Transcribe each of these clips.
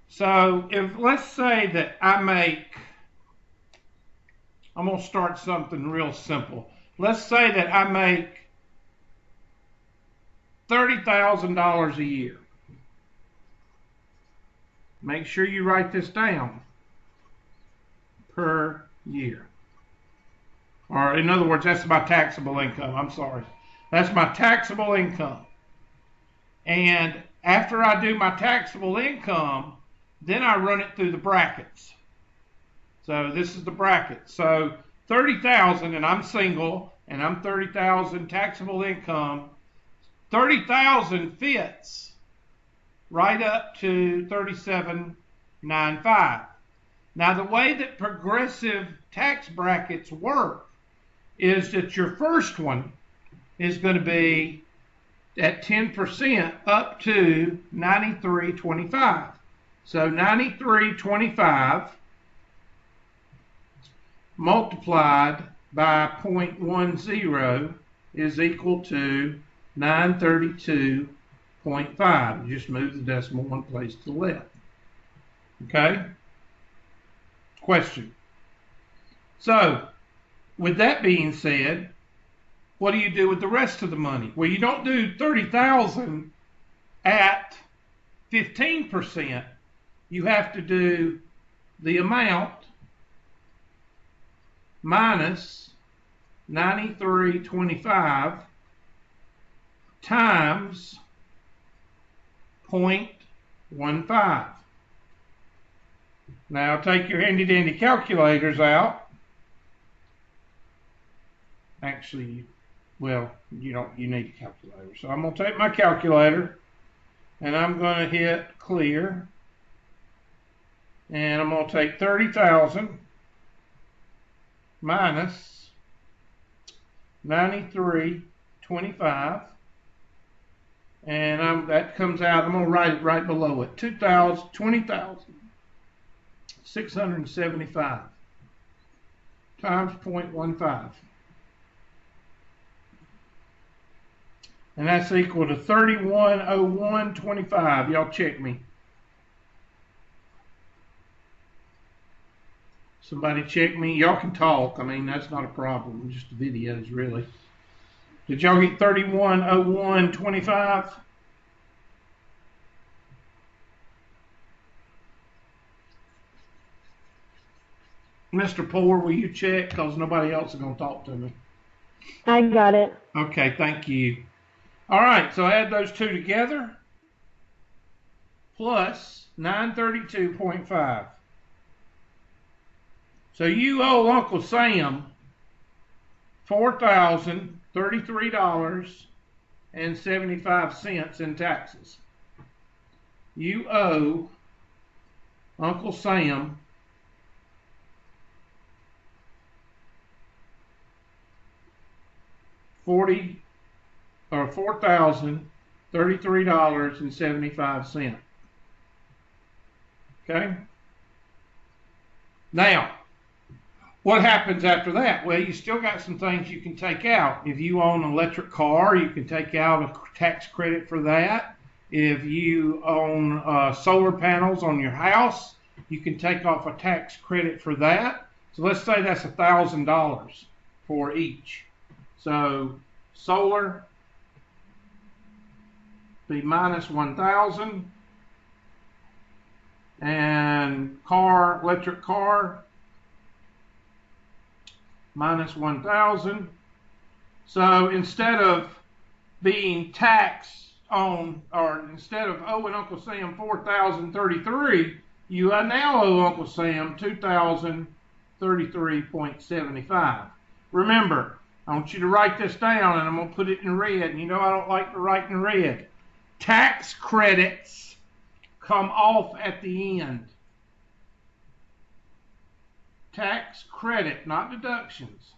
So if let's say that I'm going to start something real simple. Let's say that I make $30,000 a year. Make sure you write this down. Per year. Or in other words, that's my taxable income. I'm sorry. That's my taxable income. And after I do my taxable income, then I run it through the brackets. So this is the bracket. So 30,000, and I'm single, and I'm 30,000 taxable income. 30,000 fits right up to 37.95. Now the way that progressive tax brackets work is that your first one is going to be at 10% up to 93.25. So 93.25 multiplied by 0.10 is equal to 932.5. You just move the decimal one place to the left. Okay? Question. So, with that being said, what do you do with the rest of the money? Well, you don't do 30,000 at 15%. You have to do the amount minus 93.25 times 0.15. Now take your handy dandy calculators out. Actually, well, you need a calculator. So I'm going to take my calculator and I'm going to hit clear. And I'm going to take 30,000 minus 93.25. And that comes out, I'm going to write it right below it, 20,675 times 0.15. And that's equal to 3101.25. Y'all check me. Somebody check me. Y'all can talk. I mean, that's not a problem. Just the videos, really. Did y'all get 3101.25? Mr. Poor, will you check? Because nobody else is going to talk to me. I got it. Okay, thank you. All right, so add those two together. Plus 932.5. So you owe Uncle Sam $4,033.75 in taxes. You owe Uncle Sam $4,033.75. Okay? Now, what happens after that? Well, you still got some things you can take out. If you own an electric car, you can take out a tax credit for that. If you own solar panels on your house, you can take off a tax credit for that. So let's say that's $1,000 for each. So solar be minus 1,000, and electric car minus 1,000. So instead of being taxed on, or instead of owing Uncle Sam $4,033, you now owe Uncle Sam $2,033.75. Remember, I want you to write this down, and I'm going to put it in red. And you know I don't like to write in red. Tax credits come off at the end. Tax credit, not deductions.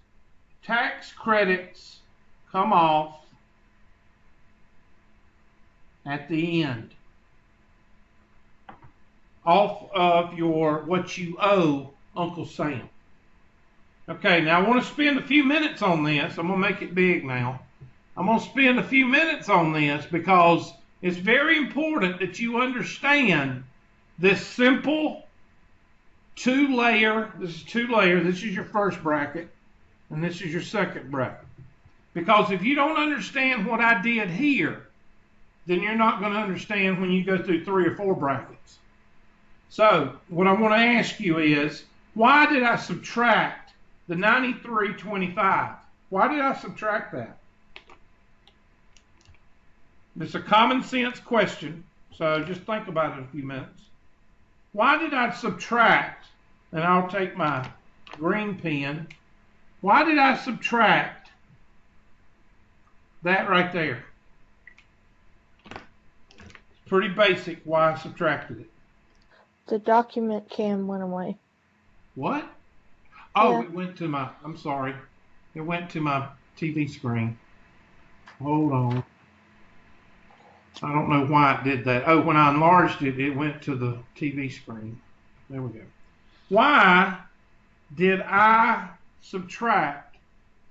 Tax credits come off at the end. Off of what you owe Uncle Sam. Okay, now I want to spend a few minutes on this. I'm going to make it big now. I'm going to spend a few minutes on this because it's very important that you understand this simple two-layer, this is your first bracket, and this is your second bracket. Because if you don't understand what I did here, then you're not going to understand when you go through 3 or 4 brackets. So what I want to ask you is, why did I subtract the 93.25? Why did I subtract that? It's a common sense question, so just think about it a few minutes. Why did I subtract, and I'll take my green pen, why did I subtract that right there? It's pretty basic why I subtracted it. The document cam went away. What? Oh, Yeah. It went to my, I'm sorry. It went to my TV screen. Hold on. I don't know why it did that. Oh, when I enlarged it, it went to the TV screen. There we go. Why did I subtract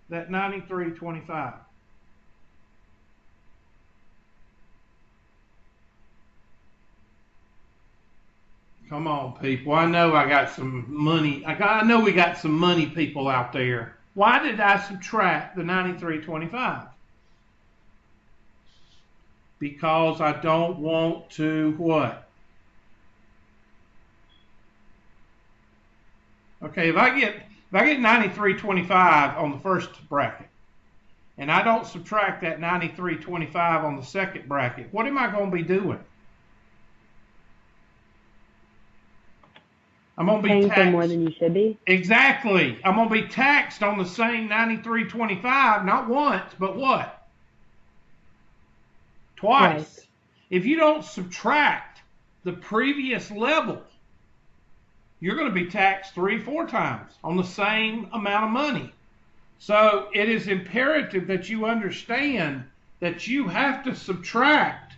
that 93.25? Come on, people. I know I got some money. I know we got some money people out there. Why did I subtract the 93.25? Because I don't want to what? Okay, if I get 93.25 on the first bracket, and I don't subtract that 93.25 on the second bracket, what am I going to be doing? I'm going to be Paying taxed. for more than you should be. Exactly. I'm going to be taxed on the same 93.25, not once, but what? Twice. If you don't subtract the previous level, you're going to be taxed 3 or 4 times on the same amount of money. So it is imperative that you understand that you have to subtract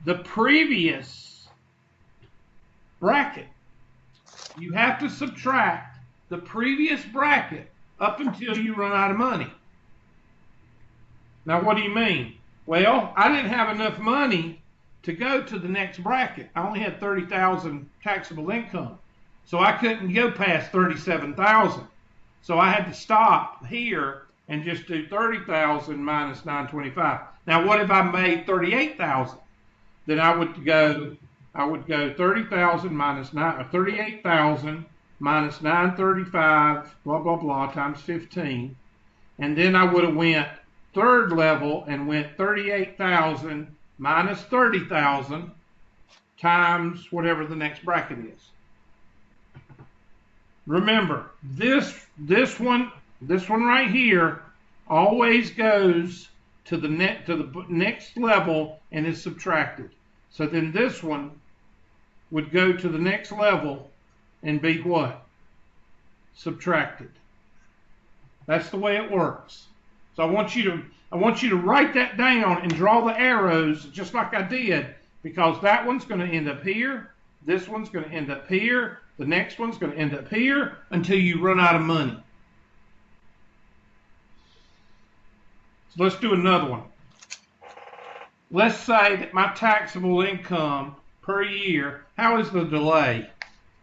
the previous bracket. You have to subtract the previous bracket up until you run out of money. Now, what do you mean? Well, I didn't have enough money to go to the next bracket. I only had $30,000 taxable income, so I couldn't go past $37,000. So I had to stop here and just do $30,000 minus $925. Now, what if I made $38,000? Then I would go 30,000 minus 38,000 minus 935, blah blah blah, times 15, and then I would have went third level and went 38,000 minus 30,000 times whatever the next bracket is. Remember, this one right here always goes to the next level and is subtracted. So then this one would go to the next level and be what? Subtracted. That's the way it works. So I want you to write that down and draw the arrows just like I did, because that one's going to end up here, this one's going to end up here, the next one's going to end up here until you run out of money. So let's do another one. Let's say that my taxable income per year, how is the delay?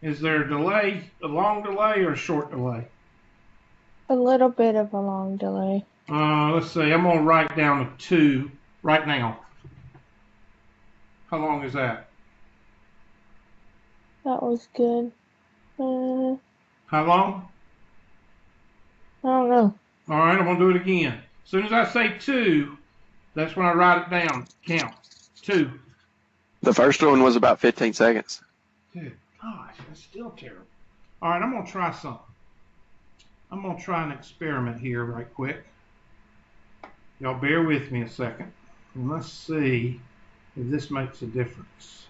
Is there a delay, a long delay or a short delay? A little bit of a long delay. Let's see, I'm going to write down a 2 right now. How long is that? That was good. How long? I don't know. All right, I'm going to do it again. As soon as I say 2, that's when I write it down. Count. 2. The first one was about 15 seconds. Good gosh, that's still terrible. All right, I'm going to try something. I'm going to try an experiment here right quick. Y'all bear with me a second. And let's see if this makes a difference.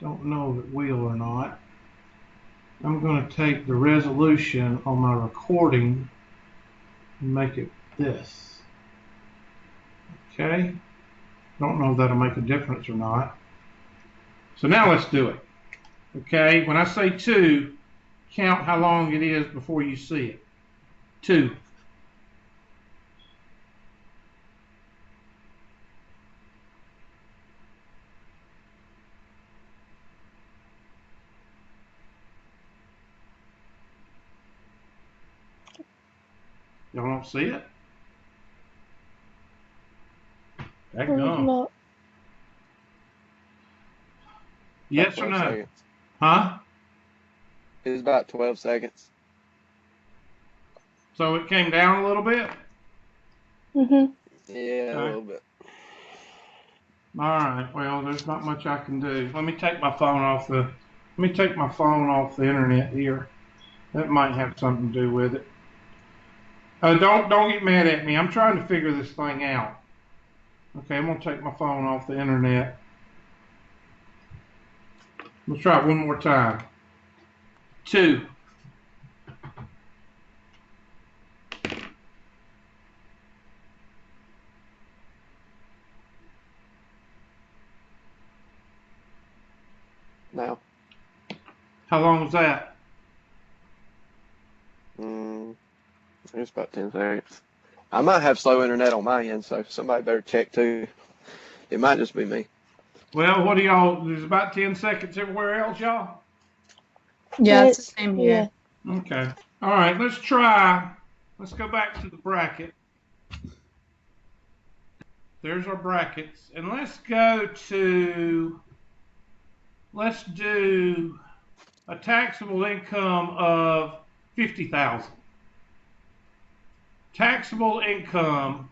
Don't know if it will or not. I'm going to take the resolution on my recording and make it this. Okay? Don't know if that'll make a difference or not. So now let's do it. Okay? When I say 2, count how long it is before you see it. 2. Y'all don't see it? That Where's gum. my- Yes or 12 no? seconds. Huh? It was about 12 seconds. So it came down a little bit? Mhm. Yeah, Okay. a little bit. All right. Well, there's not much I can do. Let me take my phone off the internet here. That might have something to do with it. Don't get mad at me. I'm trying to figure this thing out. Okay, I'm gonna take my phone off the internet. Let's try it one more time. 2. Now. How long was that? It's about 10 seconds. I might have slow internet on my end, so somebody better check too. It might just be me. Well, what do y'all? There's about 10 seconds everywhere else, y'all. Yeah, it's the same here. Okay. All right. Let's try. Let's go back to the bracket. There's our brackets, and let's do a taxable income of 50,000. Taxable income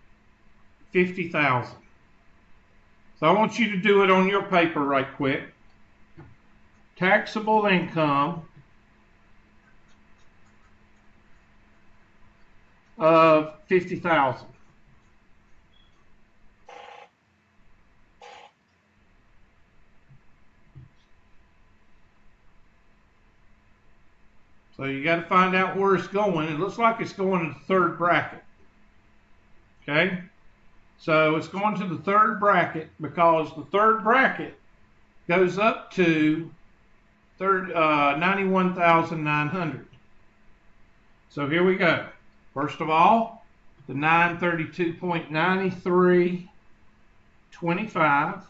50,000. So I want you to do it on your paper right quick. Taxable income of 50,000. So you got to find out where it's going. It looks like it's going to the third bracket. Okay? So it's going to the third bracket because the third bracket goes up to 91,900. So here we go. First of all, the 932.9325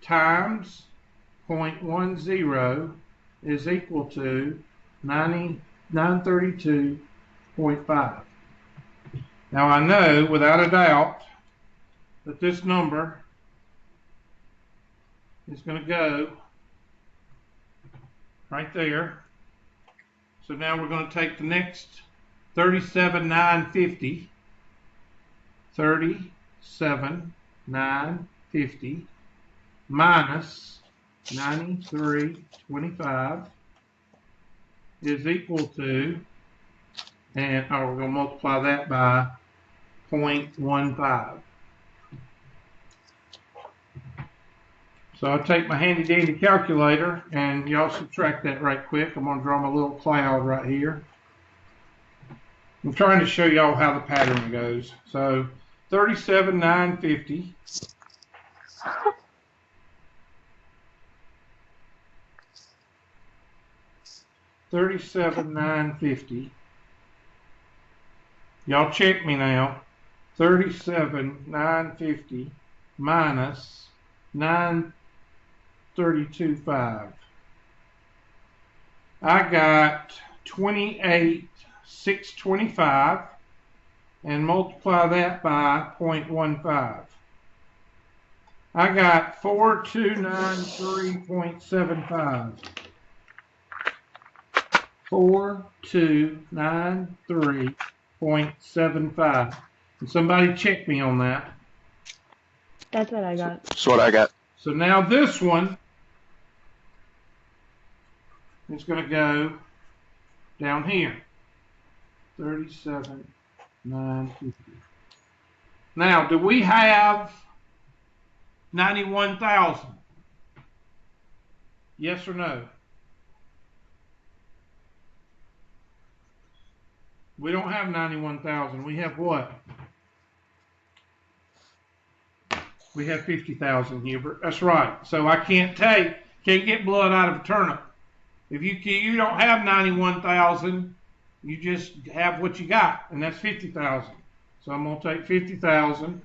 times 0.10 is equal to 932.5. Now I know without a doubt that this number is going to go right there. So now we're going to take the next 37,950, 37,950 minus 93.25 is equal to, and we're going to multiply that by 0.15. So I'll take my handy dandy calculator and y'all subtract that right quick. I'm going to draw my little cloud right here. I'm trying to show y'all how the pattern goes. So 37,950 37,950. Y'all check me now. 37,950 minus 932.5. I got 28,625 and multiply that by 0.15. I got 4293.75. 4293.75. And somebody check me on that. That's what I got. That's what I got. So now this one is going to go down here. 37,950. Now, do we have 91,000? Yes or no? We don't have 91,000. We have what? We have 50,000, Hubert. That's right. So I can't get blood out of a turnip. If you don't have 91,000, you just have what you got, and that's 50,000. So I'm going to take 50,000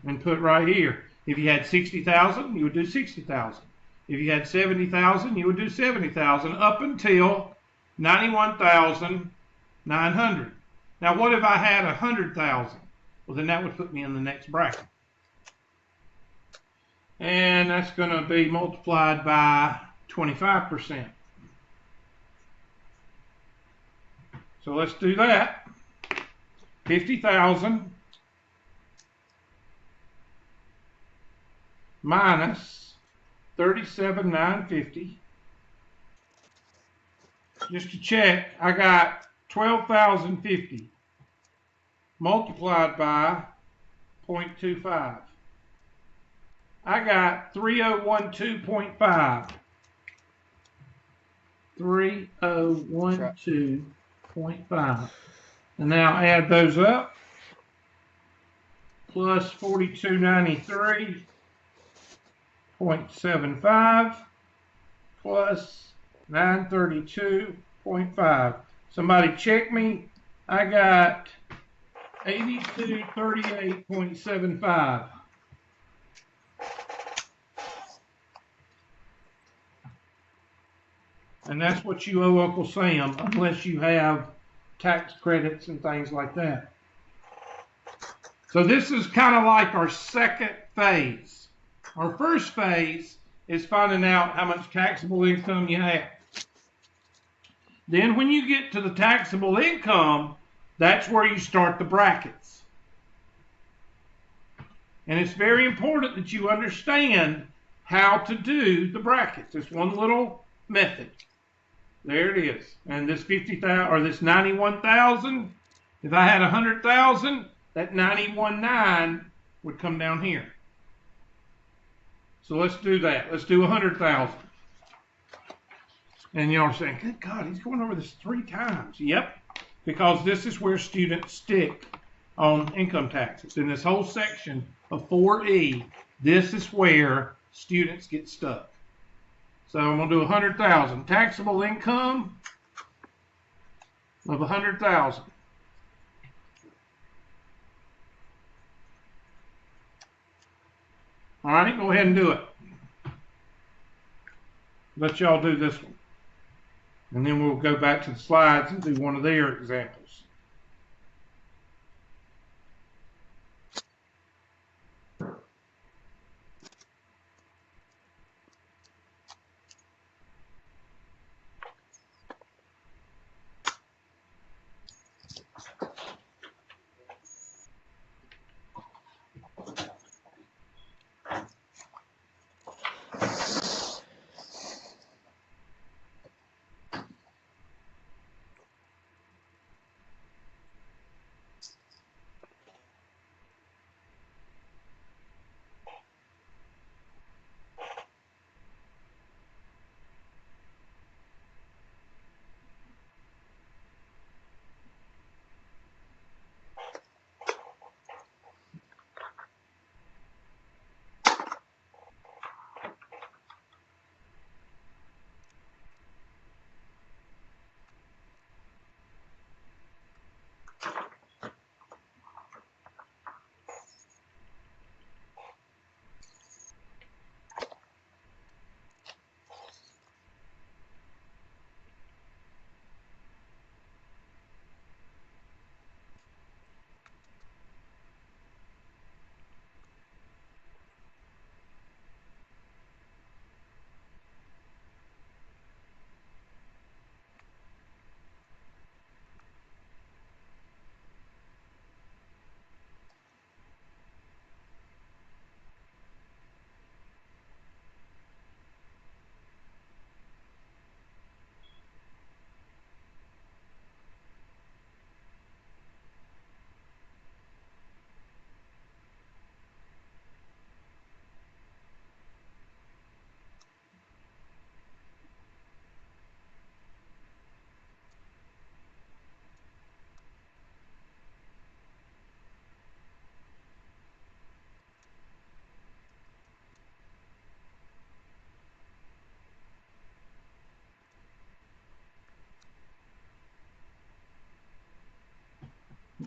and put right here. If you had 60,000, you would do 60,000. If you had 70,000, you would do 70,000 up until $91,900. Now, what if I had 100,000? Well, then that would put me in the next bracket. And that's going to be multiplied by 25%. So let's do that. 50,000 minus 37,950. Just to check, I got 12,050 multiplied by 0.25. I got 3012.5. 3012.5. And now add those up. Plus 4293.75 plus 932.5. Somebody check me. I got 8238.75. And that's what you owe Uncle Sam, unless you have tax credits and things like that. So this is kind of like our second phase. Our first phase is finding out how much taxable income you have. Then when you get to the taxable income, that's where you start the brackets. And it's very important that you understand how to do the brackets. It's one little method. There it is. And this 50,000 or this 91,000, if I had 100,000, that 91.9 would come down here. So let's do that. Let's do 100,000. And y'all are saying, good God, he's going over this 3 times. Yep, because this is where students stick on income taxes. In this whole section of 4E, this is where students get stuck. So I'm going to do 100,000. Taxable income of 100,000. All right, go ahead and do it. Let y'all do this one. And then we'll go back to the slides and do one of their examples.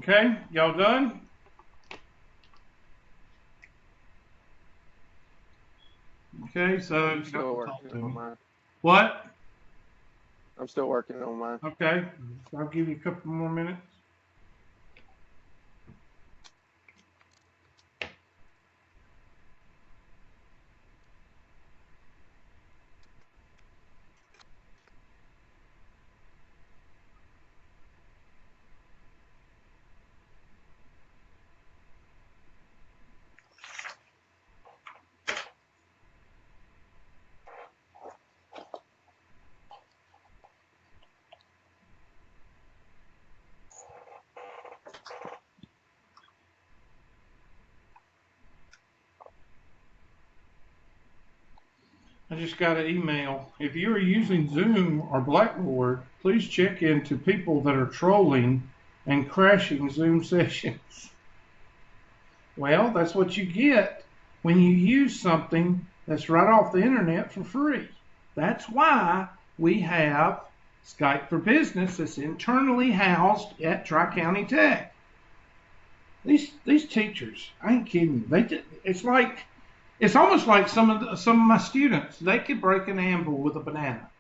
Okay, y'all done? Okay, so Still working on mine. what? I'm still working on mine. Okay, I'll give you a couple more minutes. I just got an email. If you are using Zoom or Blackboard, please check into people that are trolling and crashing Zoom sessions. Well, that's what you get when you use something that's right off the internet for free. That's why we have Skype for Business that's internally housed at Tri-County Tech. These teachers, I ain't kidding. It's almost like some of my students. They could break an anvil with a banana.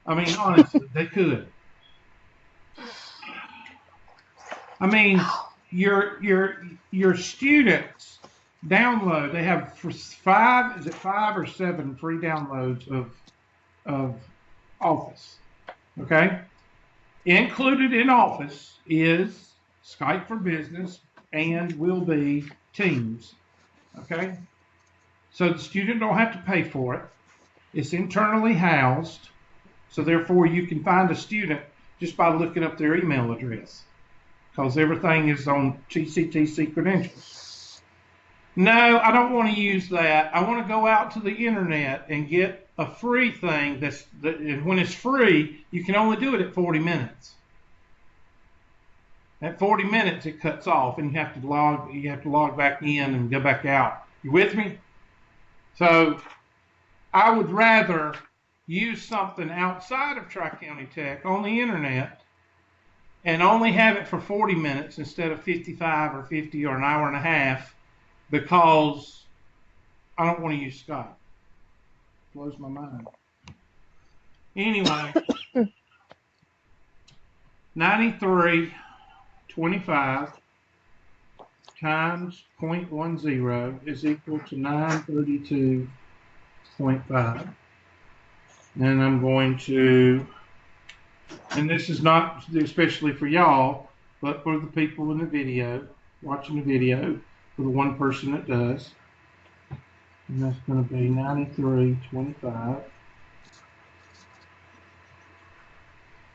I mean, honestly, they could. I mean, your students download. They have five or seven free downloads of Office. Okay, included in Office is Skype for Business and will be Teams. Okay. So the student don't have to pay for it. It's internally housed. So therefore you can find a student just by looking up their email address, because everything is on TCTC credentials. No, I don't want to use that. I want to go out to the internet and get a free thing and when it's free, you can only do it at 40 minutes. At 40 minutes it cuts off and you have to log back in and go back out. You with me? So I would rather use something outside of Tri-County Tech on the internet and only have it for 40 minutes instead of 55 or 50 or an hour and a half, because I don't want to use Skype. Blows my mind. Anyway, 93.25 times 0.10 is equal to 932.5. And I'm going to, and this is not especially for y'all, but for the people in the video, watching the video, for the one person that does. And that's going to be 93.25.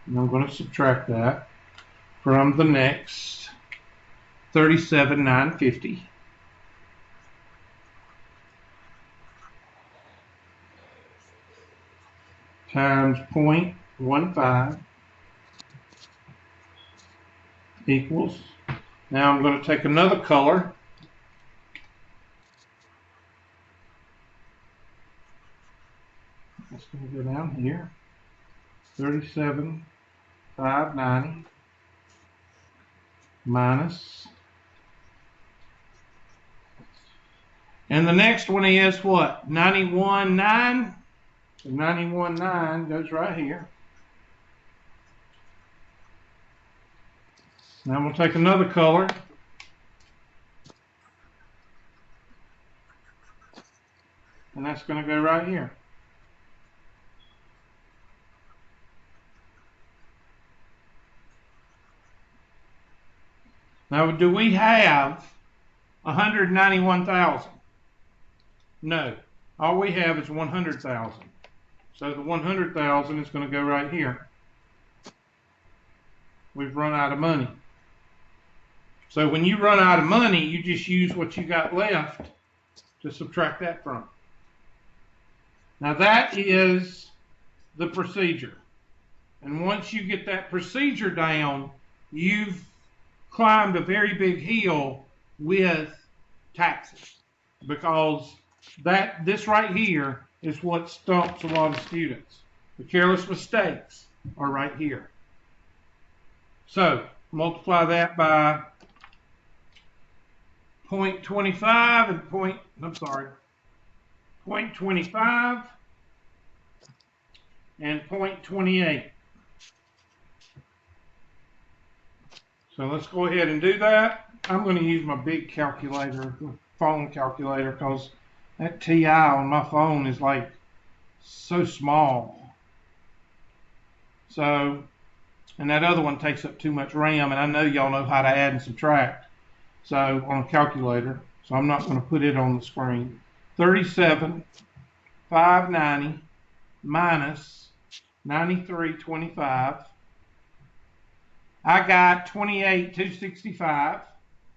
And I'm going to subtract that from the next 37,950 times 0.15 equals. Now I'm going to take another color. That's going to go down here. 37,590 minus. And the next one is what? 91.9. So 91.9 goes right here. Now I'm going to take another color. And that's going to go right here. Now, do we have 191,000? No. All we have is 100,000. So the 100,000 is going to go right here. We've run out of money. So when you run out of money, you just use what you got left to subtract that from. Now that is the procedure. And once you get that procedure down, you've climbed a very big hill with taxes, because this right here is what stumps a lot of students. The careless mistakes are right here. So multiply that by 0.25 and 0.25 and 0.28. So let's go ahead and do that. I'm going to use my big calculator, the phone calculator, because that TI on my phone is like so small. So, and that other one takes up too much RAM, and I know y'all know how to add and subtract. So on a calculator, so I'm not going to put it on the screen. 37,590 minus 93.25. I got 28,265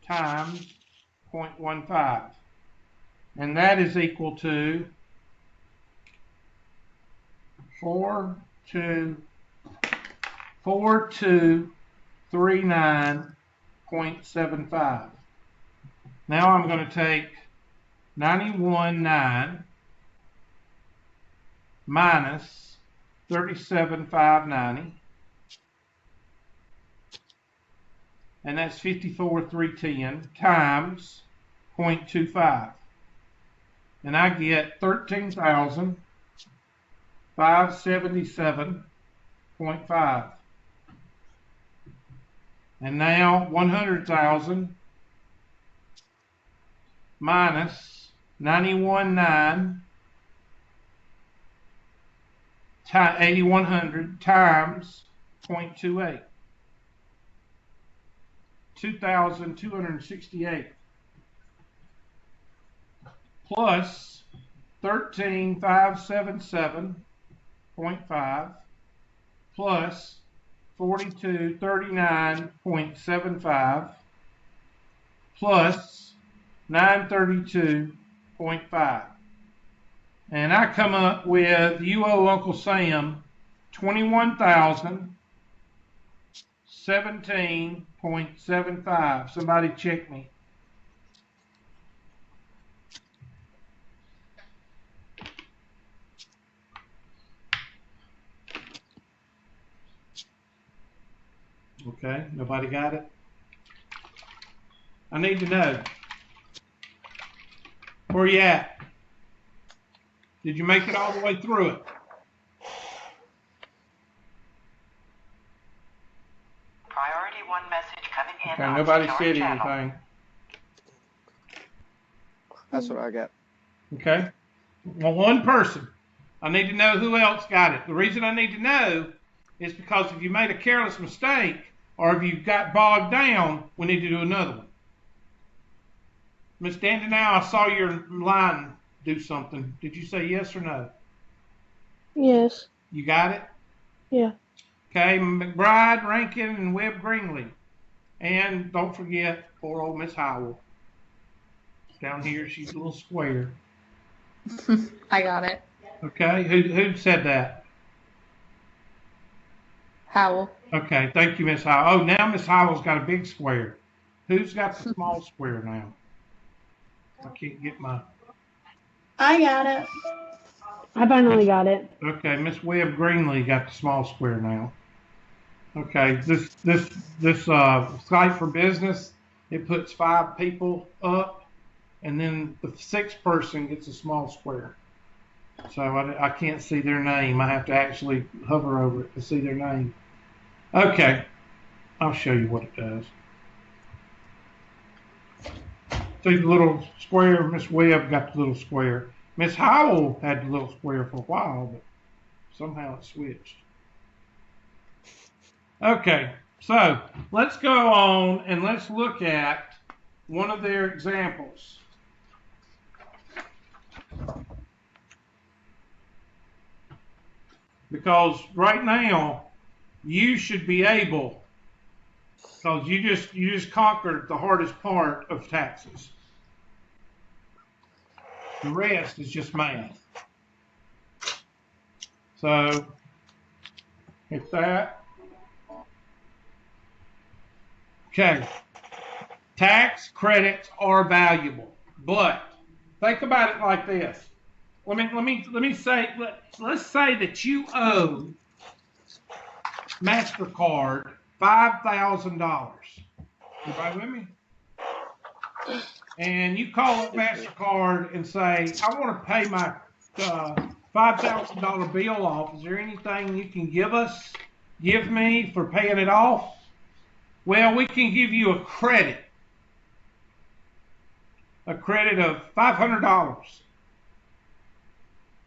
times 0.15. And that is equal to 4239.75. Now I'm going to take 91.9 minus 37,590, and that's 54,310 times 0.25, and I get 13,577.5. And now 100,000 minus 91.9 8,100 times 0.28. 2,268 plus 13,577.5 plus 4239.75 plus 932.5. And I come up with, you owe Uncle Sam $21,017.75. Somebody check me. Okay, nobody got it? I need to know. Where you at? Did you make it all the way through it? Priority 1 message coming in. Okay, on nobody secure said channel. anything. That's what I got. Okay. Well, one person. I need to know who else got it. The reason I need to know is because if you made a careless mistake or if you got bogged down, we need to do another one. Miss Dandy, now I saw your line do something. Did you say yes or no? Yes. You got it? Yeah. Okay, McBride, Rankin, and Webb Greenlee. And don't forget poor old Miss Howell. Down here, she's a little square. I got it. Okay, who said that? Howell. Okay, thank you, Miss Howell. Oh, now Miss Howell's got a big square. Who's got the small square now? I can't get my... I got it. I finally got it. Okay, Miss Webb Greenlee got the small square now. Okay, this site for business, it puts 5 people up, and then the 6th person gets a small square. So I can't see their name. I have to actually hover over it to see their name. Okay, I'll show you what it does. See the little square? Miss Webb got the little square. Miss Howell had the little square for a while, but somehow it switched. Okay, so let's go on and let's look at one of their examples. Because right now, you should be able, because you just conquered the hardest part of taxes. The rest is just math. So, hit that. Okay. Tax credits are valuable, but think about it like this. Let's say that you owe MasterCard $5,000. Everybody with me? And you call up MasterCard and say, I want to pay my $5,000 bill off. Is there anything you can give me for paying it off? Well, we can give you a credit of $500.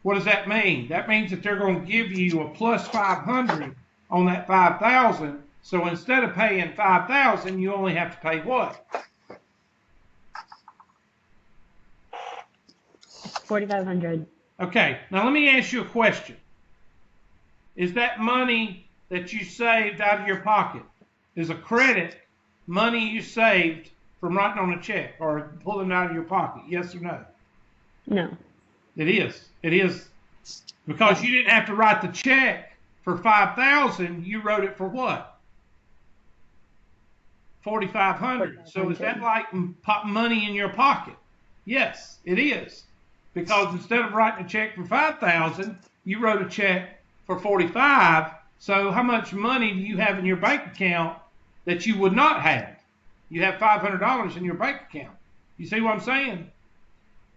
What does that mean? That means that they're going to give you a plus 500 on that 5,000. So instead of paying 5,000, you only have to pay what? 4,500. Okay, now let me ask you a question. Is that money that you saved out of your pocket, is a credit money you saved from writing on a check or pulling it out of your pocket? Yes or no? No. It is. It is. Because you didn't have to write the check for 5,000, you wrote it for what? 4,500. So is that like money in your pocket? Yes, it is. Because instead of writing a check for 5,000, you wrote a check for 45. So how much money do you have in your bank account that you would not have? You have $500 in your bank account. You see what I'm saying?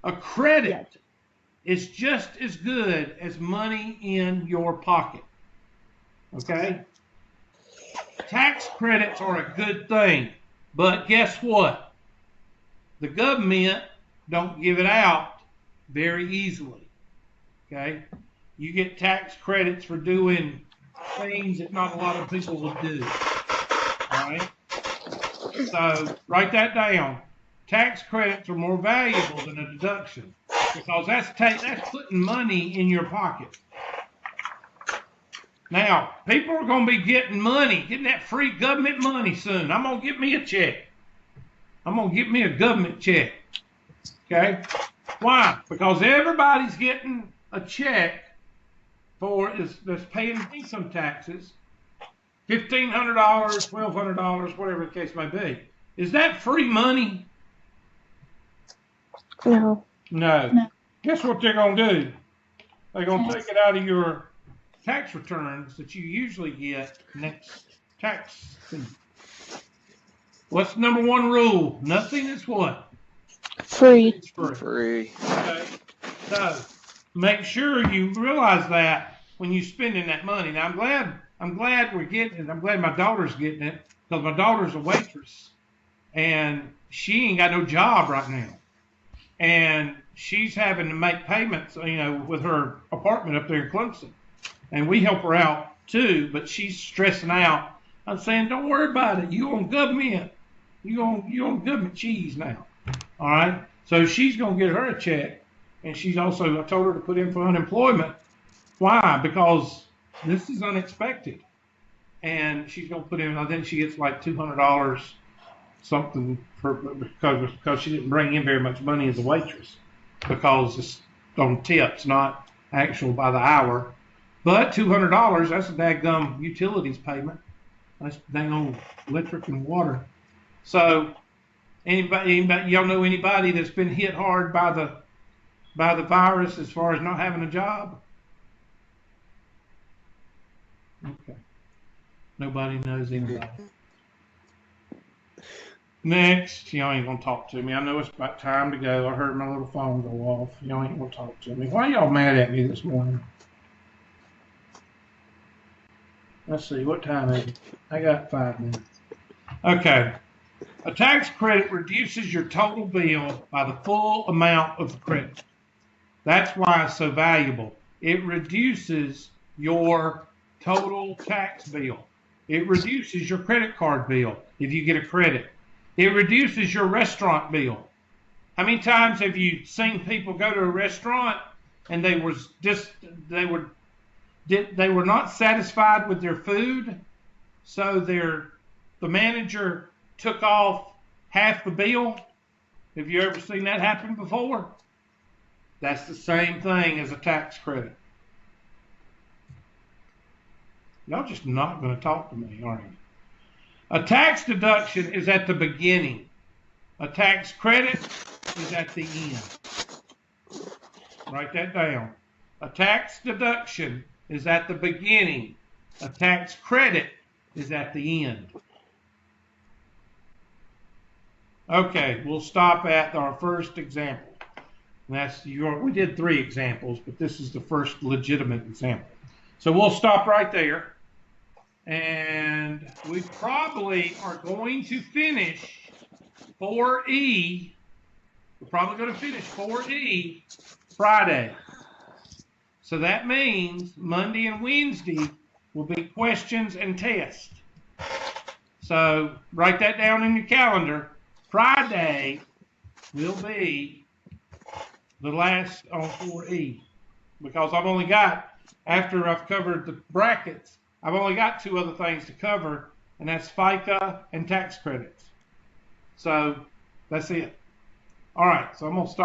A credit is just as good as money in your pocket. Okay? Tax credits are a good thing, but guess what? The government don't give it out very easily. Okay? You get tax credits for doing things that not a lot of people will do. All right? So write that down. Tax credits are more valuable than a deduction because that's putting money in your pocket. Now, people are going to be getting that free government money soon. I'm going to get me a check. I'm going to get me a government check. Okay? Why? Because everybody's getting a check that's paying income taxes, $1,500, $1,200, whatever the case may be. Is that free money? No. No. Guess what they're going to do? They're going to take it out of your tax returns that you usually get next tax season. What's the number one rule? Nothing is what? Free. It's free. Free. Okay. So make sure you realize that when you're spending that money. Now I'm glad we're getting it. I'm glad my daughter's getting it because my daughter's a waitress and she ain't got no job right now. And she's having to make payments, with her apartment up there in Clemson. And we help her out too, but she's stressing out. I'm saying, don't worry about it. You on government. You on government cheese now. All right? So she's going to get her a check. And I told her to put in for unemployment. Why? Because this is unexpected. And she's going to put in, I think she gets like $200 something because she didn't bring in very much money as a waitress because it's on tips, not actual by the hour. But $200, that's a dadgum utilities payment. That's dang old electric and water. So anybody y'all know anybody that's been hit hard by the virus as far as not having a job? Okay. Nobody knows anybody. Next, y'all ain't gonna talk to me. I know it's about time to go. I heard my little phone go off. Y'all ain't gonna talk to me. Why y'all mad at me this morning? Let's see, what time is it? I got 5 minutes. Okay. A tax credit reduces your total bill by the full amount of the credit. That's why it's so valuable. It reduces your total tax bill. It reduces your credit card bill if you get a credit. It reduces your restaurant bill. How many times have you seen people go to a restaurant and they were not satisfied with their food, so the manager took off half the bill? Have you ever seen that happen before? That's the same thing as a tax credit. Y'all just not going to talk to me, are you? A tax deduction is at the beginning. A tax credit is at the end. Write that down. A tax deduction is at the beginning. A tax credit is at the end. Okay, we'll stop at our first example. And we did 3 examples, but this is the first legitimate example. So we'll stop right there. And we probably are going to finish 4E. We're probably going to finish 4E Friday. So that means Monday and Wednesday will be questions and tests. So write that down in your calendar. Friday will be the last on 4E, because I've only got, after I've covered the brackets, I've only got 2 other things to cover, and that's FICA and tax credits. So that's it. All right, so I'm going to stop.